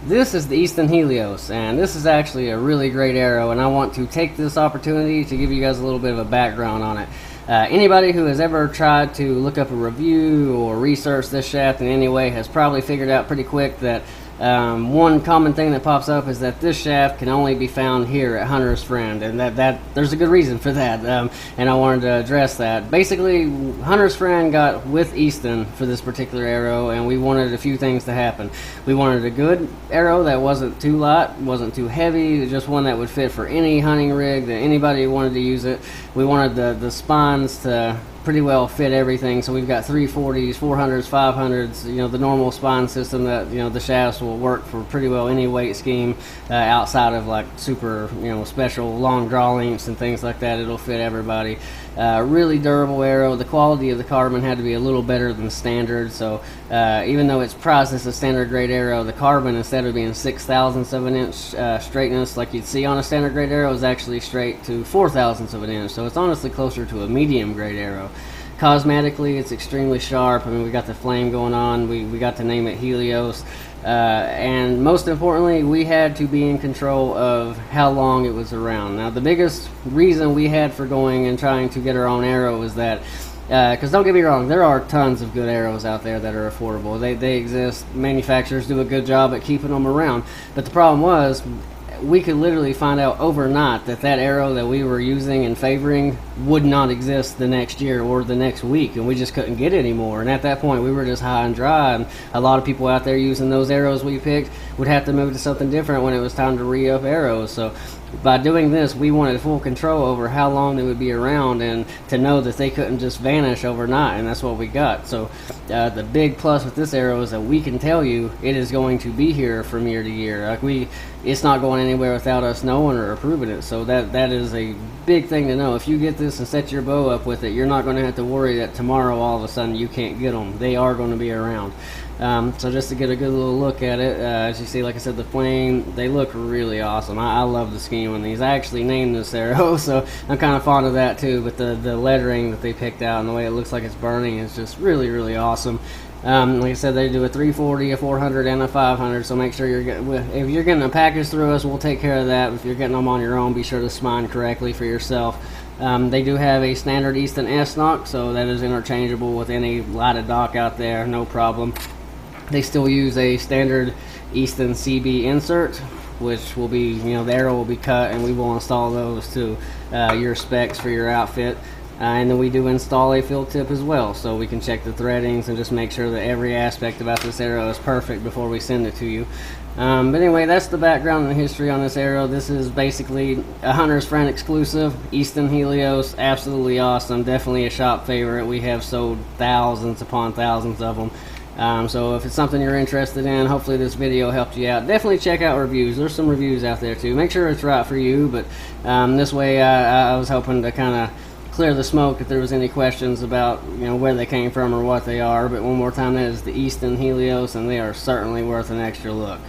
This is the Easton Helios, and this is actually a really great arrow, and I want to take this opportunity to give you guys a little bit of a background on it. Anybody who has ever tried to look up a review or research this shaft in any way has probably figured out pretty quick that one common thing that pops up is that this shaft can only be found here at Hunter's Friend, and that there's a good reason for that, and I wanted to address that. Basically, Hunter's Friend got with Easton for this particular arrow, and we wanted a few things to happen. We wanted a good arrow that wasn't too light, wasn't too heavy, just one that would fit for any hunting rig that anybody wanted to use it. We wanted the spines to pretty well fit everything, so we've got 340s, 400s, 500s, you know, the normal spine system that, you know, the shafts will work for pretty well any weight scheme outside of like super, you know, special long draw lengths and things like that. It'll fit everybody. Really durable arrow. The quality of the carbon had to be a little better than standard, so even though it's priced as a standard grade arrow, the carbon, instead of being 6/1000ths of an inch straightness like you'd see on a standard grade arrow, is actually straight to 4/1000ths of an inch, so it's honestly closer to a medium grade arrow. Cosmetically, it's extremely sharp. I mean, we got the flame going on, we got to name it Helios, and most importantly, we had to be in control of how long it was around. Now, the biggest reason we had for going and trying to get our own arrow was that, because don't get me wrong, there are tons of good arrows out there that are affordable. They exist. Manufacturers do a good job at keeping them around, but the problem was, we could literally find out overnight that that arrow that we were using and favoring would not exist the next year or the next week, and we just couldn't get it anymore. And at that point, we were just high and dry, and a lot of people out there using those arrows we picked would have to move to something different when it was time to re-up arrows. So by doing this, we wanted full control over how long they would be around, and to know that they couldn't just vanish overnight, and that's what we got. So the big plus with this arrow is that we can tell you it is going to be here from year to year. Like it's not going anywhere without us knowing or approving it. So that is a big thing to know. If you get this and set your bow up with it, you're not going to have to worry that tomorrow all of a sudden you can't get them. They are going to be around. So just to get a good little look at it, as you see, like I said, the flame, they look really awesome. I love the scheme on these. I actually named this arrow, so I'm kind of fond of that too, but the lettering that they picked out and the way it looks like it's burning is just really, really awesome. Like I said, they do a 340, a 400, and a 500, so make sure if you're getting a package through us, we'll take care of that. If you're getting them on your own, be sure to spine correctly for yourself. They do have a standard Easton S-Nock, so that is interchangeable with any lighted dock out there, no problem. They still use a standard Easton CB insert, which will be, you know, the arrow will be cut, and we will install those to your specs for your outfit. And then we do install a field tip as well, so we can check the threadings and just make sure that every aspect about this arrow is perfect before we send it to you. But anyway, that's the background and the history on this arrow. This is basically a Hunter's Friend exclusive, Easton Helios, absolutely awesome, definitely a shop favorite. We have sold thousands upon thousands of them. So if it's something you're interested in, hopefully this video helped you out. Definitely check out reviews. There's some reviews out there too. Make sure it's right for you, but this way I was hoping to kind of clear the smoke if there was any questions about, you know, where they came from or what they are. But one more time, that is the Easton Helios, and they are certainly worth an extra look.